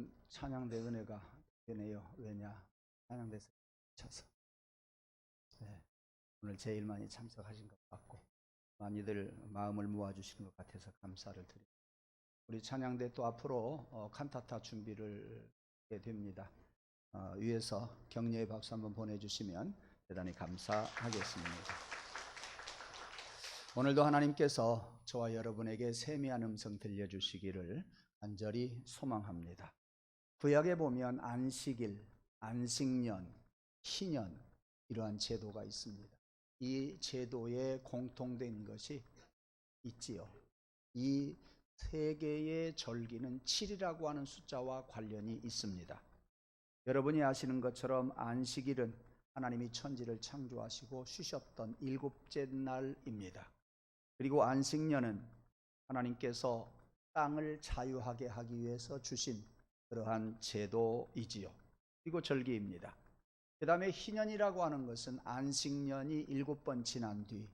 오늘은 찬양대 은혜가 되네요. 왜냐? 찬양대에서 차서 오늘 제일 많이 참석하신 것 같고 많이들 마음을 모아주신 것 같아서 감사를 드립니다. 우리 찬양대 또 앞으로 칸타타 준비를 하게 됩니다. 위에서 격려의 박수 한번 보내주시면 대단히 감사하겠습니다. 오늘도 하나님께서 저와 여러분에게 세미한 음성 들려주시기를 간절히 소망합니다. 구약에 보면 안식일, 안식년, 희년 이러한 제도가 있습니다. 이 제도에 공통된 것이 있지요. 이 세 개의 절기는 7이라고 하는 숫자와 관련이 있습니다. 여러분이 아시는 것처럼 안식일은 하나님이 천지를 창조하시고 쉬셨던 7째 날입니다. 그리고 안식년은 하나님께서 땅을 자유하게 하기 위해서 주신 그러한 제도이지요. 그리고 절기입니다. 그 다음에 희년이라고 하는 것은 안식년이 7번 지난 뒤,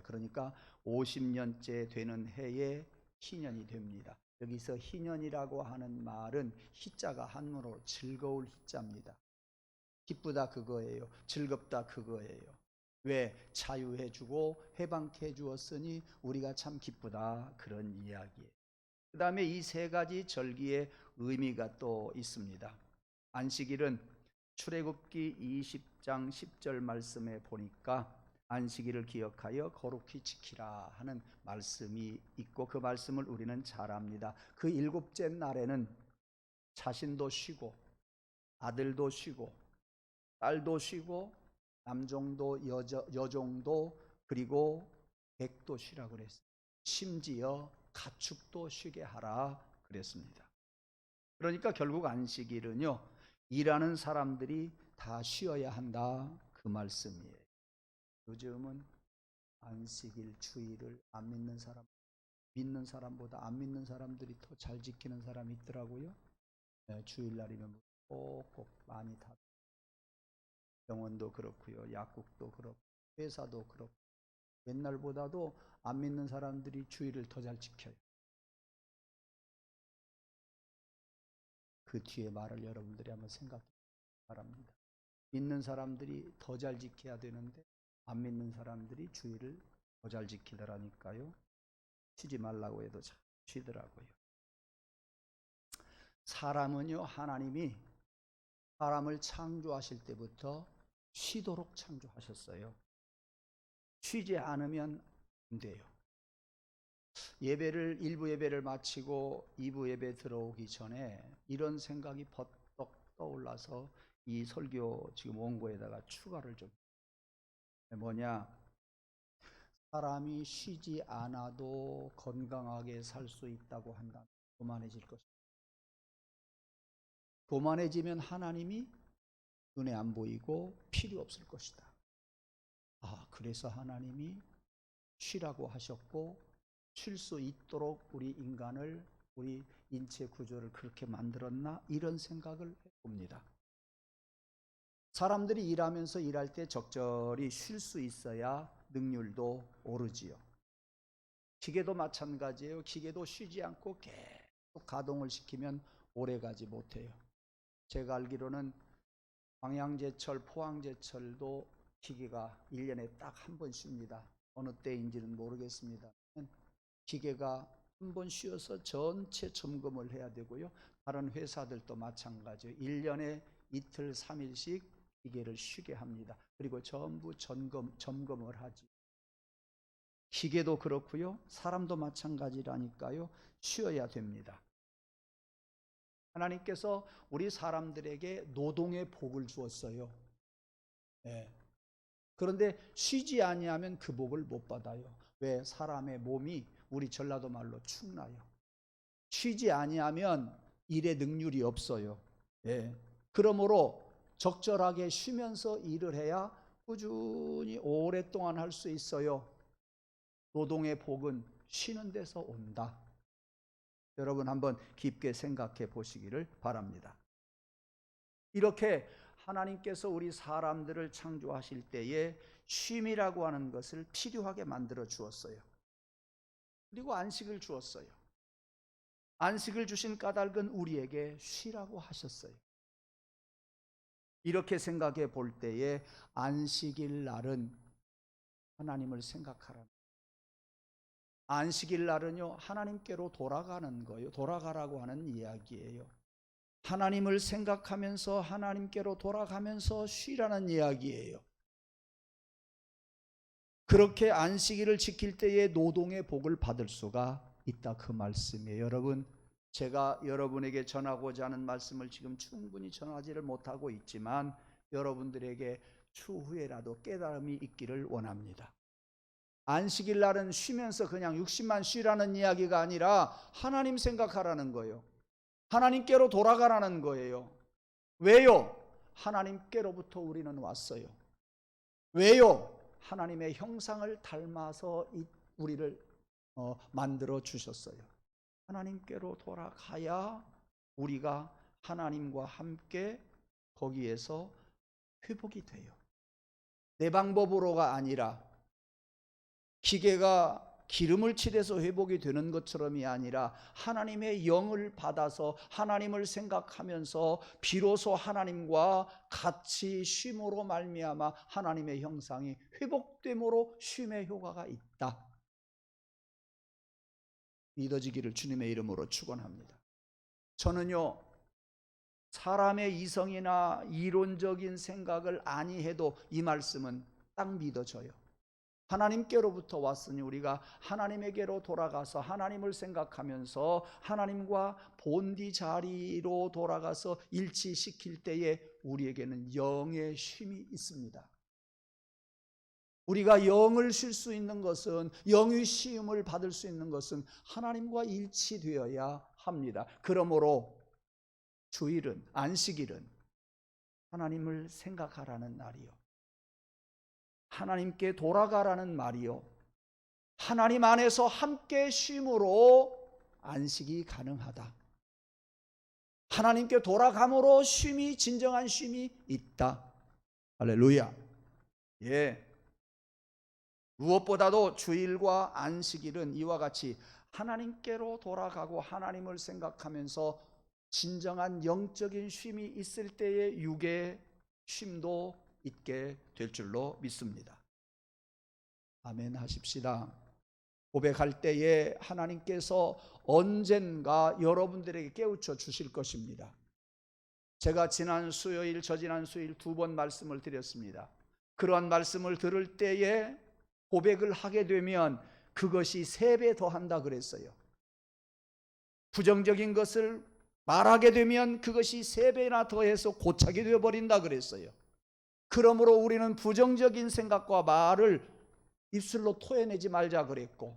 그러니까 50년째 되는 해에 희년이 됩니다. 여기서 희년이라고 하는 말은 희자가 한문으로 즐거울 희자입니다. 기쁘다 그거예요. 즐겁다 그거예요. 왜? 자유해주고 해방케 해주었으니 우리가 참 기쁘다, 그런 이야기예요. 그 다음에 이 세 가지 절기의 의미가 또 있습니다. 안식일은 출애굽기 20장 10절 말씀에 보니까 안식일을 기억하여 거룩히 지키라 하는 말씀이 있고 그 말씀을 우리는 잘 압니다. 그 7째 날에는 자신도 쉬고 아들도 쉬고 딸도 쉬고 남종도 여종도 그리고 백도 쉬라고 그랬어요. 심지어 가축도 쉬게 하라 그랬습니다. 그러니까 결국 안식일은요, 일하는 사람들이 다 쉬어야 한다 그 말씀이에요. 요즘은 안식일 주일을 안 믿는 사람, 믿는 사람보다 안 믿는 사람들이 더 잘 지키는 사람이 있더라고요. 주일날이면 꼭꼭 많이 다, 병원도 그렇고요, 약국도 그렇고 회사도 그렇고 옛날보다도 안 믿는 사람들이 주일을 더 잘 지켜요. 그 뒤에 말을 여러분들이 한번 생각해 바랍니다. 믿는 사람들이 더 잘 지켜야 되는데 안 믿는 사람들이 주일을 더 잘 지키더라니까요. 쉬지 말라고 해도 잘 쉬더라고요. 사람은요, 하나님이 사람을 창조하실 때부터 쉬도록 창조하셨어요. 쉬지 않으면 안 돼요. 예배를 1부 예배를 마치고 2부 예배 들어오기 전에 이런 생각이 버떡 떠올라서 이 설교 지금 원고에다가 추가를 좀, 뭐냐, 사람이 쉬지 않아도 건강하게 살 수 있다고 한다면 교만해질 것이다. 교만해지면 하나님이 눈에 안 보이고 필요 없을 것이다. 그래서 하나님이 쉬라고 하셨고 쉴 수 있도록 우리 인간을, 우리 인체 구조를 그렇게 만들었나, 이런 생각을 해봅니다. 사람들이 일하면서 일할 때 적절히 쉴 수 있어야 능률도 오르지요. 기계도 마찬가지예요. 기계도 쉬지 않고 계속 가동을 시키면 오래 가지 못해요. 제가 알기로는 광양제철, 포항제철도 기계가 1년에 딱 한 번 쉽니다. 어느 때인지는 모르겠습니다. 기계가 한 번 쉬어서 전체 점검을 해야 되고요. 다른 회사들도 마찬가지예요. 1년에 이틀 3일씩 기계를 쉬게 합니다. 그리고 전부 점검을 하지. 기계도 그렇고요, 사람도 마찬가지라니까요. 쉬어야 됩니다. 하나님께서 우리 사람들에게 노동의 복을 주었어요. 그런데 쉬지 아니하면 그 복을 못 받아요. 왜? 사람의 몸이 우리 전라도 말로 축나요. 쉬지 아니하면 일의 능률이 없어요. 그러므로 적절하게 쉬면서 일을 해야 꾸준히 오랫동안 할 수 있어요. 노동의 복은 쉬는 데서 온다. 여러분 한번 깊게 생각해 보시기를 바랍니다. 이렇게 하나님께서 우리 사람들을 창조하실 때에 쉼이라고 하는 것을 필요하게 만들어 주었어요. 그리고 안식을 주었어요. 안식을 주신 까닭은 우리에게 쉬라고 하셨어요. 이렇게 생각해 볼 때에 안식일 날은 하나님을 생각하라는, 안식일 날은요 하나님께로 돌아가는 거예요. 돌아가라고 하는 이야기예요. 하나님을 생각하면서 하나님께로 돌아가면서 쉬라는 이야기예요. 그렇게 안식일을 지킬 때에 노동의 복을 받을 수가 있다, 그 말씀이에요. 여러분, 제가 여러분에게 전하고자 하는 말씀을 지금 충분히 전하지를 못하고 있지만 여러분들에게 추후에라도 깨달음이 있기를 원합니다. 안식일 날은 쉬면서 그냥 60만 쉬라는 이야기가 아니라 하나님 생각하라는 거예요. 하나님께로 돌아가라는 거예요. 왜요? 하나님께로부터 우리는 왔어요. 왜요? 하나님의 형상을 닮아서 우리를 만들어 주셨어요. 하나님께로 돌아가야 우리가 하나님과 함께 거기에서 회복이 돼요. 내 방법으로가 아니라, 기계가 기름을 칠해서 회복이 되는 것처럼이 아니라 하나님의 영을 받아서 하나님을 생각하면서 비로소 하나님과 같이 쉼으로 말미암아 하나님의 형상이 회복됨으로 쉼의 효과가 있다, 믿어지기를 주님의 이름으로 축원합니다. 저는요 사람의 이성이나 이론적인 생각을 아니해도 이 말씀은 딱 믿어져요. 하나님께로부터 왔으니 우리가 하나님에게로 돌아가서 하나님을 생각하면서 하나님과 본디 자리로 돌아가서 일치시킬 때에 우리에게는 영의 쉼이 있습니다. 우리가 영을 쉴 수 있는 것은, 영의 쉼을 받을 수 있는 것은 하나님과 일치되어야 합니다. 그러므로 주일은, 안식일은 하나님을 생각하라는 날이요, 하나님께 돌아가라는 말이요, 하나님 안에서 함께 쉼으로 안식이 가능하다, 하나님께 돌아감으로 쉼이, 진정한 쉼이 있다. 할렐루야. 예. 무엇보다도 주일과 안식일은 이와 같이 하나님께로 돌아가고 하나님을 생각하면서 진정한 영적인 쉼이 있을 때의 육의 쉼도 있게 될 줄로 믿습니다. 아멘 하십시다. 고백할 때에 하나님께서 언젠가 여러분들에게 깨우쳐 주실 것입니다. 제가 지난 수요일, 저지난 수요일 2번 말씀을 드렸습니다. 그러한 말씀을 들을 때에 고백을 하게 되면 그것이 3배 더한다 그랬어요. 부정적인 것을 말하게 되면 그것이 3배나 더해서 고착이 되어버린다 그랬어요. 그러므로 우리는 부정적인 생각과 말을 입술로 토해내지 말자 그랬고,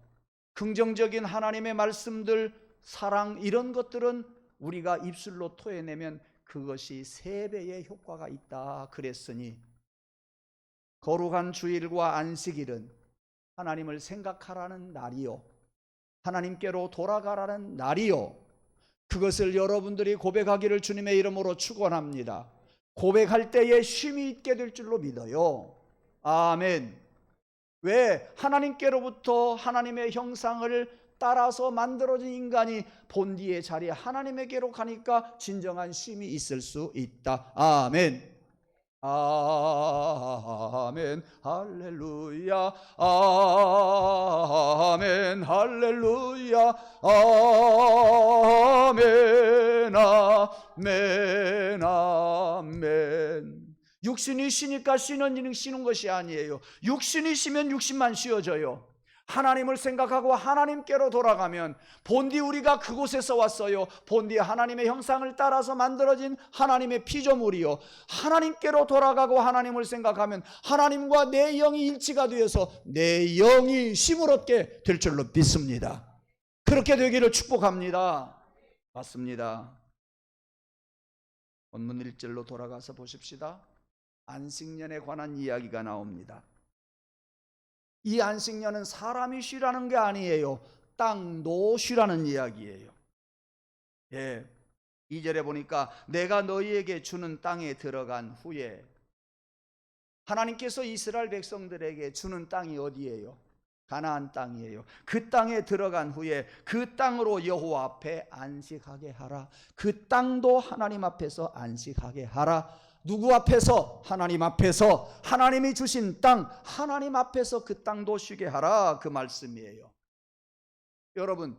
긍정적인 하나님의 말씀들, 사랑, 이런 것들은 우리가 입술로 토해내면 그것이 3배의 효과가 있다 그랬으니, 거룩한 주일과 안식일은 하나님을 생각하라는 날이요, 하나님께로 돌아가라는 날이요, 그것을 여러분들이 고백하기를 주님의 이름으로 축원합니다. 고백할 때에 쉼이 있게 될 줄로 믿어요. 아멘. 왜? 하나님께로부터 하나님의 형상을 따라서 만들어진 인간이 본디의 자리에 하나님에게로 가니까 진정한 쉼이 있을 수 있다. 아멘. 아멘. 할렐루야. 아멘. 할렐루야. 아멘. 아멘. 아멘. 육신이 쉬니까 쉬는 일은 쉬는 것이 아니에요. 육신이 쉬면 60만 쉬어져요. 하나님을 생각하고 하나님께로 돌아가면, 본디 우리가 그곳에서 왔어요. 본디 하나님의 형상을 따라서 만들어진 하나님의 피조물이요, 하나님께로 돌아가고 하나님을 생각하면 하나님과 내 영이 일치가 되어서 내 영이 쉼을 얻게 될 줄로 믿습니다. 그렇게 되기를 축복합니다. 맞습니다. 본문 1절로 돌아가서 보십시다. 안식년에 관한 이야기가 나옵니다. 이 안식년은 사람이 쉬라는 게 아니에요. 땅도 쉬라는 이야기예요. 예, 2절에 보니까 내가 너희에게 주는 땅에 들어간 후에, 하나님께서 이스라엘 백성들에게 주는 땅이 어디예요? 가나안 땅이에요. 그 땅에 들어간 후에 그 땅으로 여호와 앞에 안식하게 하라. 그 땅도 하나님 앞에서 안식하게 하라. 누구 앞에서? 하나님 앞에서. 하나님이 주신 땅, 하나님 앞에서 그 땅도 쉬게 하라, 그 말씀이에요. 여러분,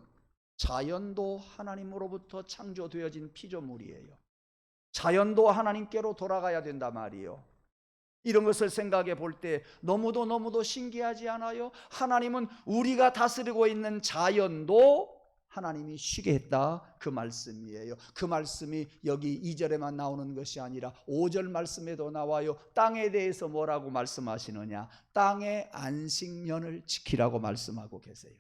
자연도 하나님으로부터 창조되어진 피조물이에요. 자연도 하나님께로 돌아가야 된단 말이에요. 이런 것을 생각해 볼 때 너무도 신기하지 않아요? 하나님은 우리가 다스리고 있는 자연도 하나님이 쉬게 했다, 그 말씀이에요. 그 말씀이 여기 2절에만 나오는 것이 아니라 5절 말씀에도 나와요. 땅에 대해서 뭐라고 말씀하시느냐? 땅의 안식년을 지키라고 말씀하고 계세요.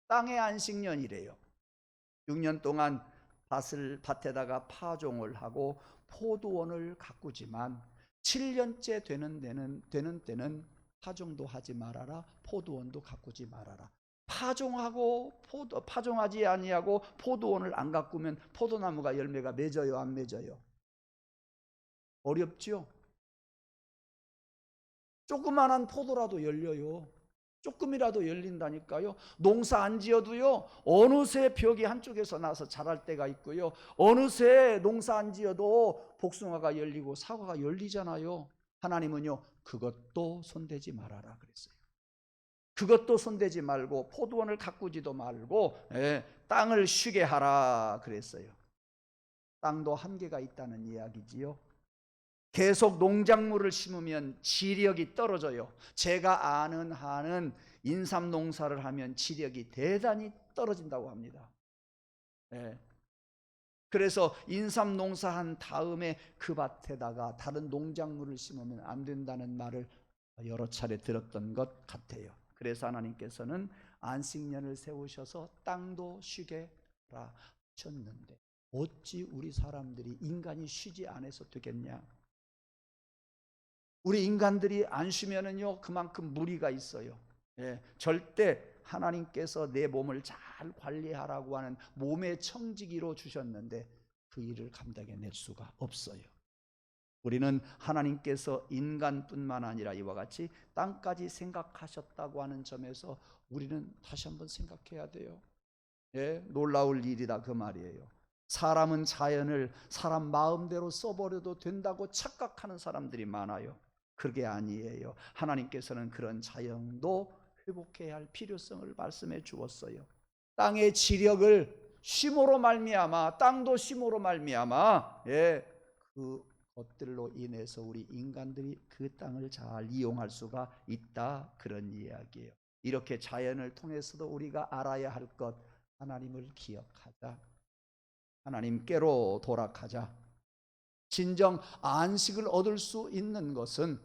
땅의 안식년이래요. 6년 동안 밭에다가 파종을 하고 포도원을 가꾸지만 7년째 되는 때는 파종도 하지 말아라, 포도원도 가꾸지 말아라. 파종하지 아니하고 포도원을 안 가꾸면 포도나무가 열매가 맺어요, 안 맺어요? 어렵죠? 조그만한 포도라도 열려요. 조금이라도 열린다니까요. 농사 안 지어도요, 어느새 벽이 한쪽에서 나서 자랄 때가 있고요, 어느새 농사 안 지어도 복숭아가 열리고 사과가 열리잖아요. 하나님은요, 그것도 손대지 말아라 그랬어요. 그것도 손대지 말고 포도원을 가꾸지도 말고 땅을 쉬게 하라 그랬어요. 땅도 한계가 있다는 이야기지요. 계속 농작물을 심으면 지력이 떨어져요. 제가 아는 한은 인삼 농사를 하면 지력이 대단히 떨어진다고 합니다. 그래서 인삼 농사한 다음에 그 밭에다가 다른 농작물을 심으면 안 된다는 말을 여러 차례 들었던 것 같아요. 그래서 하나님께서는 안식년을 세우셔서 땅도 쉬게 하라 하셨는데 어찌 우리 사람들이, 인간이 쉬지 않아서 되겠냐? 우리 인간들이 안 쉬면은요, 그만큼 무리가 있어요. 절대 하나님께서 내 몸을 잘 관리하라고 하는 몸의 청지기로 주셨는데 그 일을 감당해낼 수가 없어요. 우리는 하나님께서 인간뿐만 아니라 이와 같이 땅까지 생각하셨다고 하는 점에서 우리는 다시 한번 생각해야 돼요. 놀라울 일이다 그 말이에요. 사람은 자연을 사람 마음대로 써버려도 된다고 착각하는 사람들이 많아요. 그게 아니에요. 하나님께서는 그런 자연도 회복해야 할 필요성을 말씀해 주었어요. 땅의 지력을 쉼으로 말미암아, 땅도 쉼으로 말미암아, 그 것들로 인해서 우리 인간들이 그 땅을 잘 이용할 수가 있다, 그런 이야기예요. 이렇게 자연을 통해서도 우리가 알아야 할 것, 하나님을 기억하자, 하나님께로 돌아가자. 진정 안식을 얻을 수 있는 것은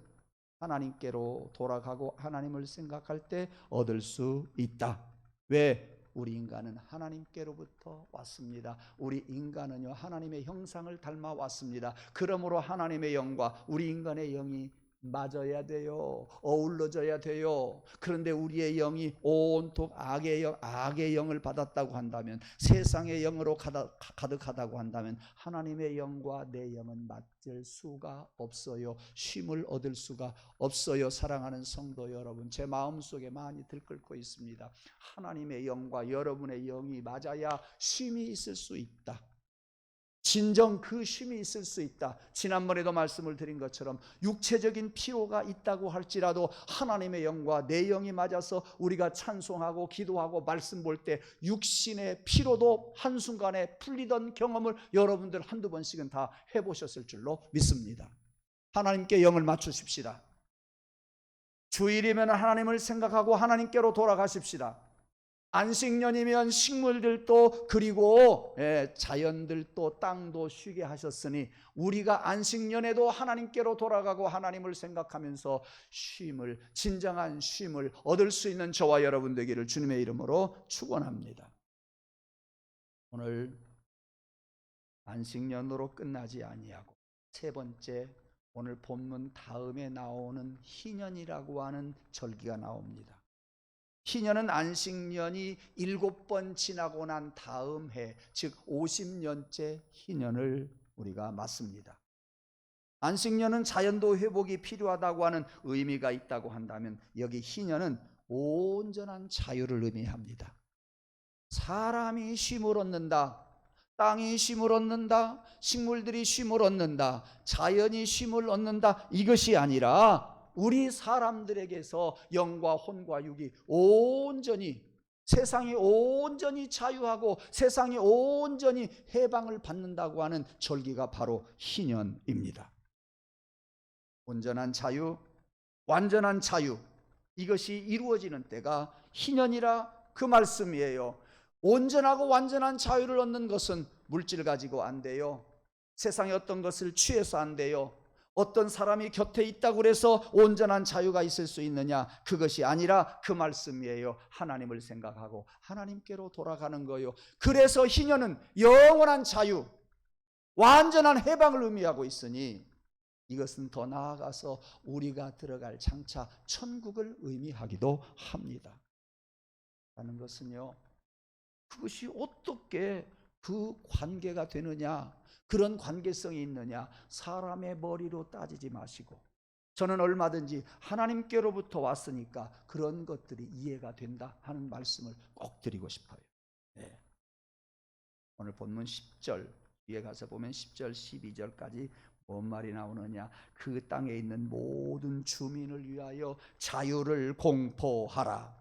하나님께로 돌아가고 하나님을 생각할 때 얻을 수 있다. 왜? 우리 인간은 하나님께로부터 왔습니다. 우리 인간은요, 하나님의 형상을 닮아 왔습니다. 그러므로 하나님의 영과 우리 인간의 영이 맞아야 돼요. 어울러져야 돼요. 그런데 우리의 영이 온통 악의 영을 받았다고 한다면, 세상의 영으로 가득하다고 한다면 하나님의 영과 내 영은 맞을 수가 없어요. 쉼을 얻을 수가 없어요. 사랑하는 성도 여러분, 제 마음속에 많이 들끓고 있습니다. 하나님의 영과 여러분의 영이 맞아야 쉼이 있을 수 있다. 진정 그 쉼이 있을 수 있다. 지난번에도 말씀을 드린 것처럼 육체적인 피로가 있다고 할지라도 하나님의 영과 내 영이 맞아서 우리가 찬송하고 기도하고 말씀 볼 때 육신의 피로도 한순간에 풀리던 경험을 여러분들 한두 번씩은 다 해보셨을 줄로 믿습니다. 하나님께 영을 맞추십시다. 주일이면 하나님을 생각하고 하나님께로 돌아가십시다. 안식년이면 식물들도, 그리고 자연들도, 땅도 쉬게 하셨으니 우리가 안식년에도 하나님께로 돌아가고 하나님을 생각하면서 진정한 쉼을 얻을 수 있는 저와 여러분 되기를 주님의 이름으로 축원합니다. 오늘 안식년으로 끝나지 아니하고 세 번째, 오늘 본문 다음에 나오는 희년이라고 하는 절기가 나옵니다. 희년은 안식년이 7번 지나고 난 다음 해, 즉 50년째 희년을 우리가 맞습니다. 안식년은 자연도 회복이 필요하다고 하는 의미가 있다고 한다면 여기 희년은 온전한 자유를 의미합니다. 사람이 쉼을 얻는다, 땅이 쉼을 얻는다, 식물들이 쉼을 얻는다, 자연이 쉼을 얻는다, 이것이 아니라 우리 사람들에게서 영과 혼과 육이 온전히, 세상이 온전히 자유하고 세상이 온전히 해방을 받는다고 하는 절기가 바로 희년입니다. 온전한 자유, 완전한 자유, 이것이 이루어지는 때가 희년이라 그 말씀이에요. 온전하고 완전한 자유를 얻는 것은 물질 가지고 안 돼요. 세상의 어떤 것을 취해서 안 돼요. 어떤 사람이 곁에 있다고 해서 온전한 자유가 있을 수 있느냐? 그것이 아니라 그 말씀이에요. 하나님을 생각하고 하나님께로 돌아가는 거예요. 그래서 희년은 영원한 자유, 완전한 해방을 의미하고 있으니 이것은 더 나아가서 우리가 들어갈 장차 천국을 의미하기도 합니다. 라는 것은요, 그것이 어떻게 그 관계가 되느냐, 그런 관계성이 있느냐, 사람의 머리로 따지지 마시고 저는 얼마든지 하나님께로부터 왔으니까 그런 것들이 이해가 된다 하는 말씀을 꼭 드리고 싶어요. 네. 오늘 본문 10절 위에 가서 보면 10절 12절까지 뭔 말이 나오느냐? 그 땅에 있는 모든 주민을 위하여 자유를 공포하라.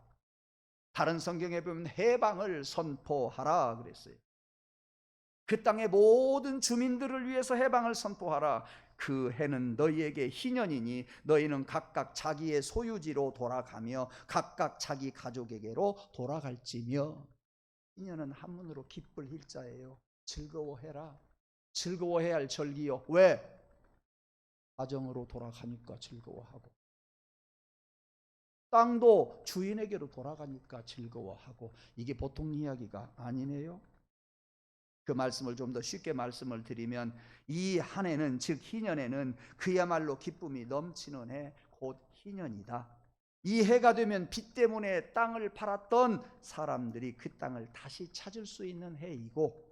다른 성경에 보면 해방을 선포하라 그랬어요. 그 땅의 모든 주민들을 위해서 해방을 선포하라. 그 해는 너희에게 희년이니 너희는 각각 자기의 소유지로 돌아가며 각각 자기 가족에게로 돌아갈지며. 희년은 한문으로 기쁠 hil자예요. 즐거워해라. 즐거워해야 할 절기요. 왜? 가정으로 돌아가니까 즐거워하고, 땅도 주인에게로 돌아가니까 즐거워하고. 이게 보통 이야기가 아니네요. 그 말씀을 좀 더 쉽게 말씀을 드리면 이 한 해는, 즉 희년에는 그야말로 기쁨이 넘치는 해, 곧 희년이다. 이 해가 되면 빚 때문에 땅을 팔았던 사람들이 그 땅을 다시 찾을 수 있는 해이고,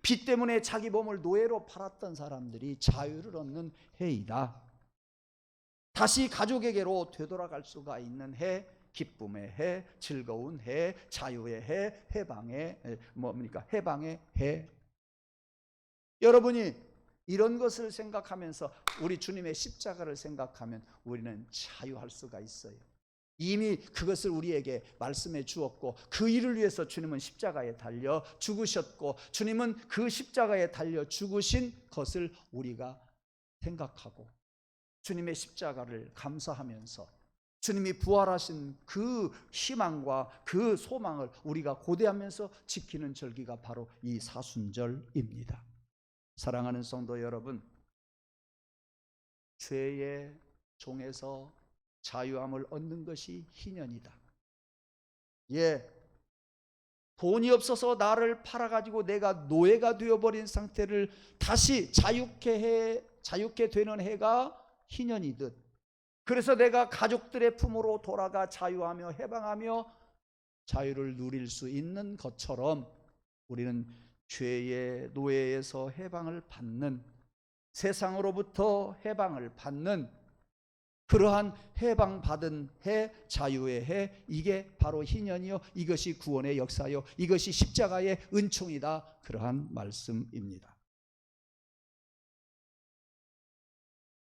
빚 때문에 자기 몸을 노예로 팔았던 사람들이 자유를 얻는 해이다. 다시 가족에게로 되돌아갈 수가 있는 해, 기쁨의 해, 즐거운 해, 자유의 해, 해방의 해방의 해. 여러분이 이런 것을 생각하면서 우리 주님의 십자가를 생각하면 우리는 자유할 수가 있어요. 이미 그것을 우리에게 말씀해 주었고, 그 일을 위해서 주님은 십자가에 달려 죽으셨고, 주님은 그 십자가에 달려 죽으신 것을 우리가 생각하고 주님의 십자가를 감사하면서 주님이 부활하신 그 희망과 그 소망을 우리가 고대하면서 지키는 절기가 바로 이 사순절입니다. 사랑하는 성도 여러분, 죄의 종에서 자유함을 얻는 것이 희년이다. 예, 돈이 없어서 나를 팔아가지고 내가 노예가 되어버린 상태를 다시 자유케 되는 해가 희년이듯, 그래서 내가 가족들의 품으로 돌아가 자유하며 해방하며 자유를 누릴 수 있는 것처럼 우리는 죄의 노예에서 해방을 받는, 세상으로부터 해방을 받는 그러한 해방받은 해, 자유의 해, 이게 바로 희년이요, 이것이 구원의 역사요, 이것이 십자가의 은총이다, 그러한 말씀입니다.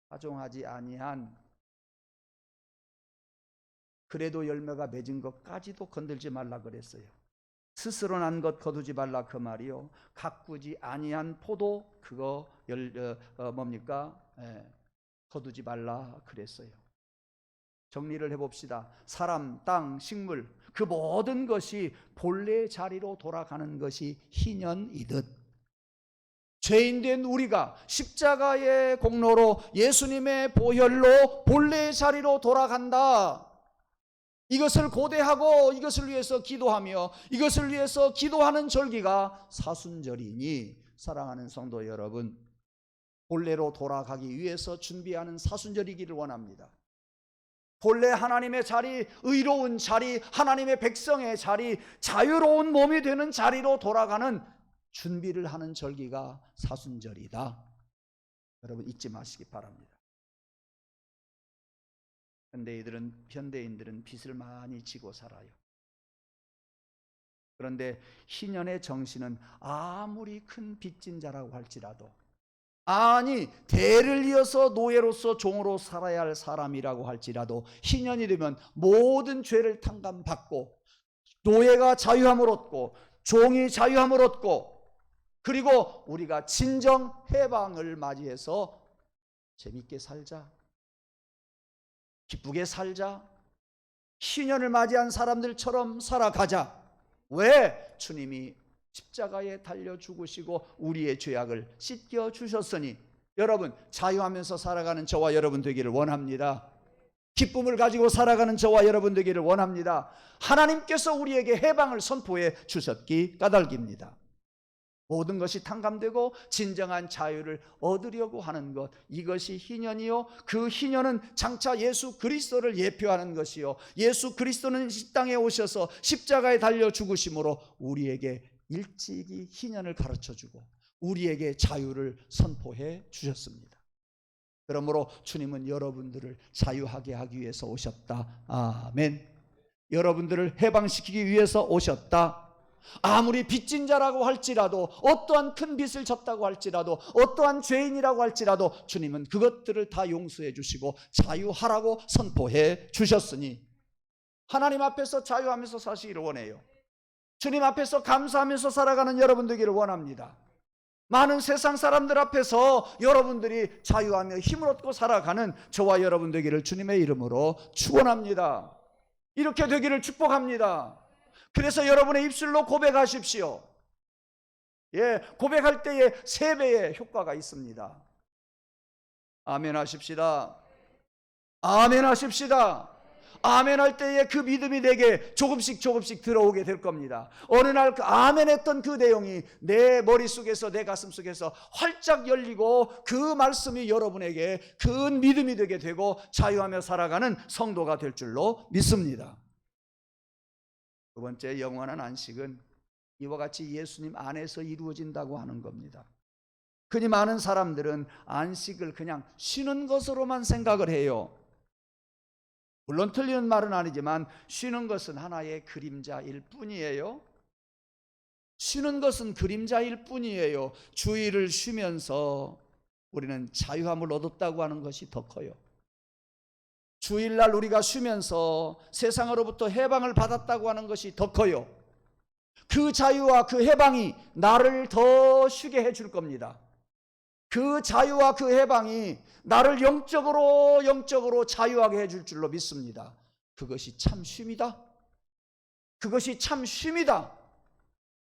파종하지 아니한, 그래도 열매가 맺은 것까지도 건들지 말라 그랬어요. 스스로 난 것 거두지 말라 그 말이요. 가꾸지 아니한 포도, 그거 거두지 말라 그랬어요. 정리를 해봅시다. 사람, 땅, 식물, 그 모든 것이 본래의 자리로 돌아가는 것이 희년이듯, 죄인된 우리가 십자가의 공로로 예수님의 보혈로 본래의 자리로 돌아간다. 이것을 고대하고 이것을 위해서 기도하며 이것을 위해서 기도하는 절기가 사순절이니, 사랑하는 성도 여러분, 본래로 돌아가기 위해서 준비하는 사순절이기를 원합니다. 본래 하나님의 자리, 의로운 자리, 하나님의 백성의 자리, 자유로운 몸이 되는 자리로 돌아가는 준비를 하는 절기가 사순절이다. 여러분 잊지 마시기 바랍니다. 현대인들은 빚을 많이 지고 살아요. 그런데 희년의 정신은 아무리 큰 빚진 자라고 할지라도, 아니 대를 이어서 노예로서 종으로 살아야 할 사람이라고 할지라도 희년이 되면 모든 죄를 탕감받고 노예가 자유함을 얻고 종이 자유함을 얻고, 그리고 우리가 진정 해방을 맞이해서 재밌게 살자, 기쁘게 살자, 희년을 맞이한 사람들처럼 살아가자. 왜? 주님이 십자가에 달려 죽으시고 우리의 죄악을 씻겨 주셨으니. 여러분, 자유하면서 살아가는 저와 여러분 되기를 원합니다. 기쁨을 가지고 살아가는 저와 여러분 되기를 원합니다. 하나님께서 우리에게 해방을 선포해 주셨기 까닭입니다. 모든 것이 탕감되고 진정한 자유를 얻으려고 하는 것, 이것이 희년이요, 그 희년은 장차 예수 그리스도를 예표하는 것이요, 예수 그리스도는 이 땅에 오셔서 십자가에 달려 죽으심으로 우리에게 일찍이 희년을 가르쳐주고 우리에게 자유를 선포해 주셨습니다. 그러므로 주님은 여러분들을 자유하게 하기 위해서 오셨다. 아멘. 여러분들을 해방시키기 위해서 오셨다. 아무리 빚진 자라고 할지라도, 어떠한 큰 빚을 졌다고 할지라도, 어떠한 죄인이라고 할지라도 주님은 그것들을 다 용서해 주시고 자유하라고 선포해 주셨으니, 하나님 앞에서 자유하면서 사시기를 원해요. 주님 앞에서 감사하면서 살아가는 여러분 되기를 원합니다. 많은 세상 사람들 앞에서 여러분들이 자유하며 힘을 얻고 살아가는 저와 여러분 되기를 주님의 이름으로 축원합니다. 이렇게 되기를 축복합니다. 그래서 여러분의 입술로 고백하십시오. 고백할 때에 3배의 효과가 있습니다. 아멘 하십시다. 아멘 하십시다. 아멘 할 때에 그 믿음이 내게 조금씩 들어오게 될 겁니다. 어느 날 그 아멘 했던 그 내용이 내 머릿속에서, 내 가슴속에서 활짝 열리고 그 말씀이 여러분에게 큰 믿음이 되게 되고 자유하며 살아가는 성도가 될 줄로 믿습니다. 두 번째, 영원한 안식은 이와 같이 예수님 안에서 이루어진다고 하는 겁니다. 흔히 많은 사람들은 안식을 그냥 쉬는 것으로만 생각을 해요. 물론 틀리는 말은 아니지만 쉬는 것은 하나의 그림자일 뿐이에요. 쉬는 것은 그림자일 뿐이에요. 주일을 쉬면서 우리는 자유함을 얻었다고 하는 것이 더 커요. 주일날 우리가 쉬면서 세상으로부터 해방을 받았다고 하는 것이 더 커요. 그 자유와 그 해방이 나를 더 쉬게 해줄 겁니다. 그 자유와 그 해방이 나를 영적으로 자유하게 해줄 줄로 믿습니다. 그것이 참 쉼이다. 그것이 참 쉼이다.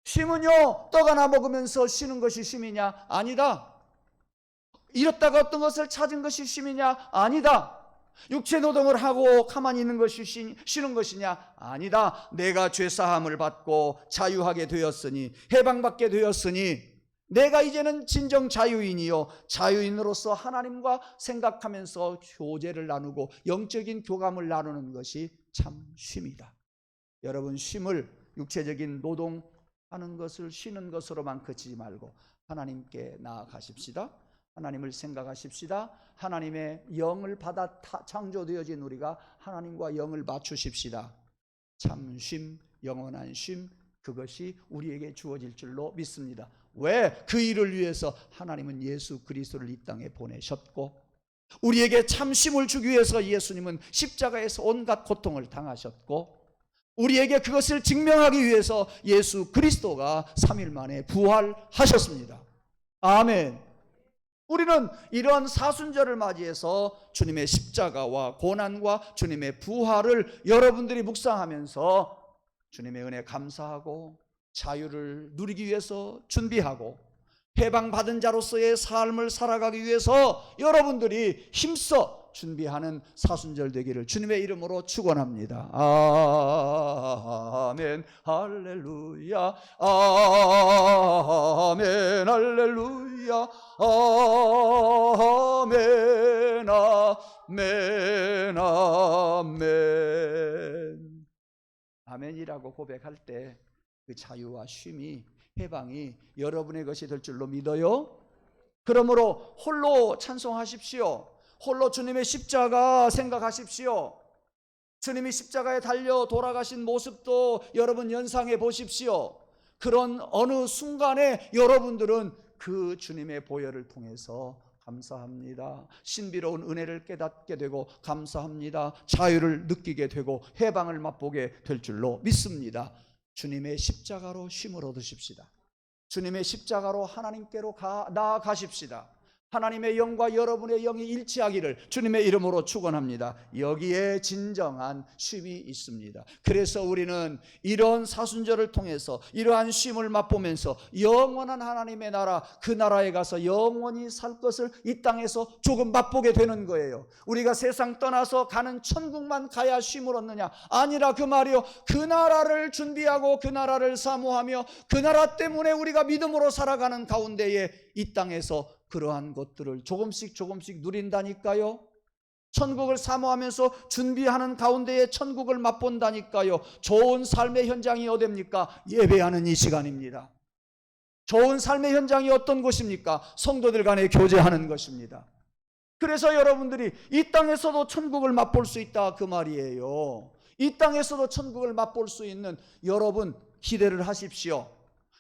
쉼은요, 떡 하나 먹으면서 쉬는 것이 쉼이냐? 아니다. 잃었다가 어떤 것을 찾은 것이 쉼이냐? 아니다. 육체 노동을 하고 가만히 있는 것이 쉬는 것이냐? 아니다. 내가 죄사함을 받고 자유하게 되었으니, 해방받게 되었으니 내가 이제는 진정 자유인이요, 자유인으로서 하나님과 생각하면서 교제를 나누고 영적인 교감을 나누는 것이 참 쉼이다. 여러분, 쉼을 육체적인 노동하는 것을 쉬는 것으로만 그치지 말고 하나님께 나아가십시다. 하나님을 생각하십시다. 하나님의 영을 받아 창조되어진 우리가 하나님과 영을 맞추십시다. 참 쉼, 영원한 쉼, 그것이 우리에게 주어질 줄로 믿습니다. 왜? 그 일을 위해서 하나님은 예수 그리스도를 이 땅에 보내셨고, 우리에게 참 쉼을 주기 위해서 예수님은 십자가에서 온갖 고통을 당하셨고, 우리에게 그것을 증명하기 위해서 예수 그리스도가 3일 만에 부활하셨습니다. 아멘. 우리는 이런 사순절을 맞이해서 주님의 십자가와 고난과 주님의 부활을 여러분들이 묵상하면서 주님의 은혜 감사하고 자유를 누리기 위해서 준비하고 해방받은 자로서의 삶을 살아가기 위해서 여러분들이 힘써 준비하는 사순절 되기를 주님의 이름으로 축원합니다. 아멘 할렐루야, 아멘 할렐루야, 아멘 아멘 아멘. 아멘이라고 고백할 때 그 자유와 쉼이, 해방이 여러분의 것이 될 줄로 믿어요. 그러므로 홀로 찬송하십시오. 홀로 주님의 십자가 생각하십시오. 주님이 십자가에 달려 돌아가신 모습도 여러분 연상해 보십시오. 그런 어느 순간에 여러분들은 그 주님의 보혈을 통해서 감사합니다, 신비로운 은혜를 깨닫게 되고 감사합니다, 자유를 느끼게 되고 해방을 맛보게 될 줄로 믿습니다. 주님의 십자가로 쉼을 얻으십시다. 주님의 십자가로 하나님께로 나아가십시다. 하나님의 영과 여러분의 영이 일치하기를 주님의 이름으로 축원합니다. 여기에 진정한 쉼이 있습니다. 그래서 우리는 이런 사순절을 통해서 이러한 쉼을 맛보면서 영원한 하나님의 나라, 그 나라에 가서 영원히 살 것을 이 땅에서 조금 맛보게 되는 거예요. 우리가 세상 떠나서 가는 천국만 가야 쉼을 얻느냐? 아니라 그 말이요, 그 나라를 준비하고 그 나라를 사모하며 그 나라 때문에 우리가 믿음으로 살아가는 가운데에 이 땅에서 그러한 것들을 조금씩 누린다니까요. 천국을 사모하면서 준비하는 가운데에 천국을 맛본다니까요. 좋은 삶의 현장이 어디입니까? 예배하는 이 시간입니다. 좋은 삶의 현장이 어떤 곳입니까? 성도들 간에 교제하는 것입니다. 그래서 여러분들이 이 땅에서도 천국을 맛볼 수 있다, 그 말이에요. 이 땅에서도 천국을 맛볼 수 있는 여러분 기대를 하십시오.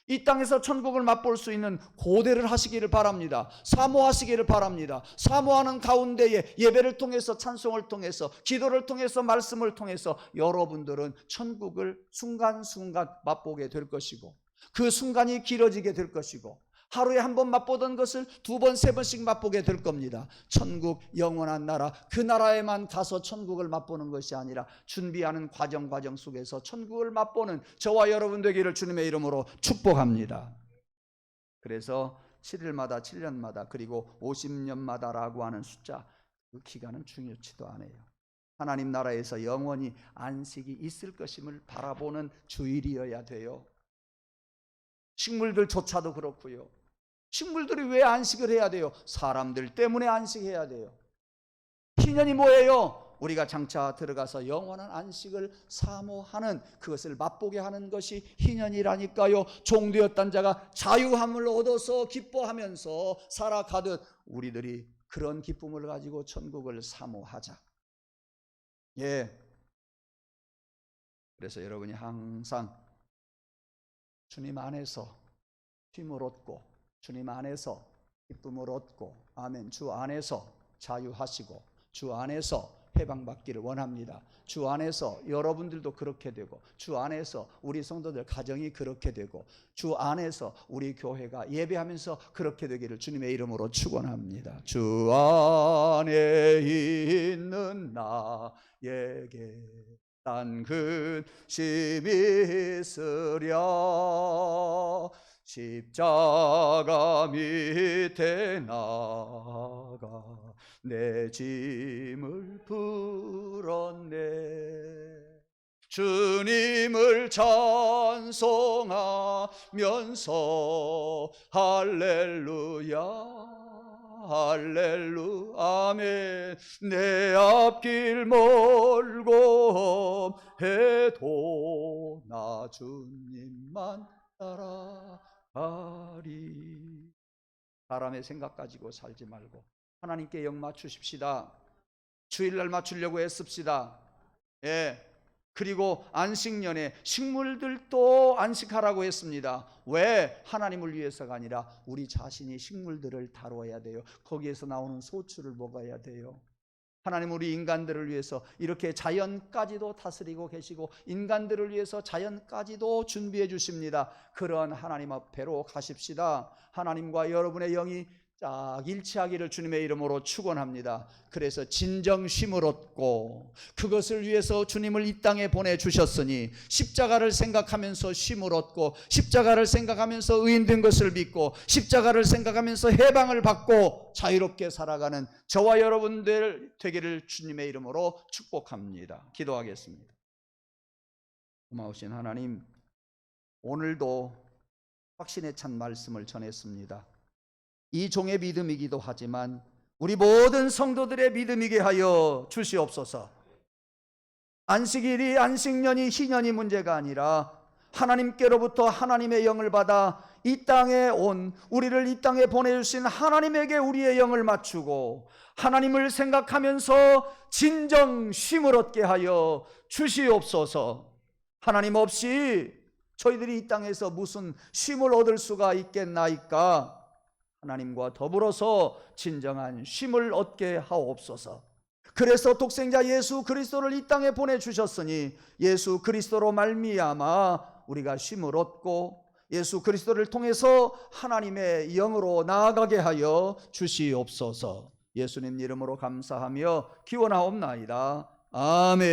이 땅에서 천국을 맛볼 수 있는 고대를 하시기를 바랍니다. 사모하시기를 바랍니다. 사모하는 가운데에 예배를 통해서, 찬송을 통해서, 기도를 통해서, 말씀을 통해서 여러분들은 천국을 순간순간 맛보게 될 것이고, 그 순간이 길어지게 될 것이고, 하루에 한 번 맛보던 것을 두 번, 세 번씩 맛보게 될 겁니다. 천국, 영원한 나라, 그 나라에만 가서 천국을 맛보는 것이 아니라 준비하는 과정 속에서 천국을 맛보는 저와 여러분 되기를 주님의 이름으로 축복합니다. 그래서 7일마다, 7년마다, 그리고 50년마다라고 하는 숫자, 그 기간은 중요치도 않아요. 하나님 나라에서 영원히 안식이 있을 것임을 바라보는 주일이어야 돼요. 식물들조차도 그렇고요. 식물들이 왜 안식을 해야 돼요? 사람들 때문에 안식해야 돼요. 희년이 뭐예요? 우리가 장차 들어가서 영원한 안식을 사모하는, 그것을 맛보게 하는 것이 희년이라니까요. 종되었던 자가 자유함을 얻어서 기뻐하면서 살아가듯 우리들이 그런 기쁨을 가지고 천국을 사모하자. 예. 그래서 여러분이 항상 주님 안에서 쉼을 얻고, 주님 안에서 기쁨을 얻고, 아멘, 주 안에서 자유하시고 주 안에서 해방받기를 원합니다. 주 안에서 여러분들도 그렇게 되고, 주 안에서 우리 성도들 가정이 그렇게 되고, 주 안에서 우리 교회가 예배하면서 그렇게 되기를 주님의 이름으로 축원합니다. 주 안에 있는 나에게 딴 근심이 있으랴, 십자가 밑에 나가 내 짐을 풀었네. 주님을 찬송하면서 할렐루야 할렐루 아멘. 내 앞길 멀고 해도 나 주님만 따라가리. 사람의 생각 가지고 살지 말고 하나님께 영 맞추십시다. 주일날 맞추려고 애씁시다. 예. 그리고 안식년에 식물들도 안식하라고 했습니다. 왜? 하나님을 위해서가 아니라 우리 자신이 식물들을 다뤄야 돼요. 거기에서 나오는 소출을 먹어야 돼요. 하나님 우리 인간들을 위해서 이렇게 자연까지도 다스리고 계시고 인간들을 위해서 자연까지도 준비해 주십니다. 그런 하나님 앞에로 가십시다. 하나님과 여러분의 영이 딱 일치하기를 주님의 이름으로 축원합니다. 그래서 진정 쉼을 얻고, 그것을 위해서 주님을 이 땅에 보내주셨으니 십자가를 생각하면서 쉼을 얻고, 십자가를 생각하면서 의인된 것을 믿고, 십자가를 생각하면서 해방을 받고 자유롭게 살아가는 저와 여러분들 되기를 주님의 이름으로 축복합니다. 기도하겠습니다. 고마우신 하나님, 오늘도 확신에 찬 말씀을 전했습니다. 이 종의 믿음이기도 하지만 우리 모든 성도들의 믿음이게 하여 주시옵소서. 안식일이, 안식년이, 희년이 문제가 아니라 하나님께로부터 하나님의 영을 받아 이 땅에 온 우리를 이 땅에 보내주신 하나님에게 우리의 영을 맞추고 하나님을 생각하면서 진정 쉼을 얻게 하여 주시옵소서. 하나님 없이 저희들이 이 땅에서 무슨 쉼을 얻을 수가 있겠나이까? 하나님과 더불어서 진정한 쉼을 얻게 하옵소서. 그래서 독생자 예수 그리스도를 이 땅에 보내주셨으니 예수 그리스도로 말미암아 우리가 쉼을 얻고 예수 그리스도를 통해서 하나님의 영으로 나아가게 하여 주시옵소서. 예수님 이름으로 감사하며 기원하옵나이다. 아멘.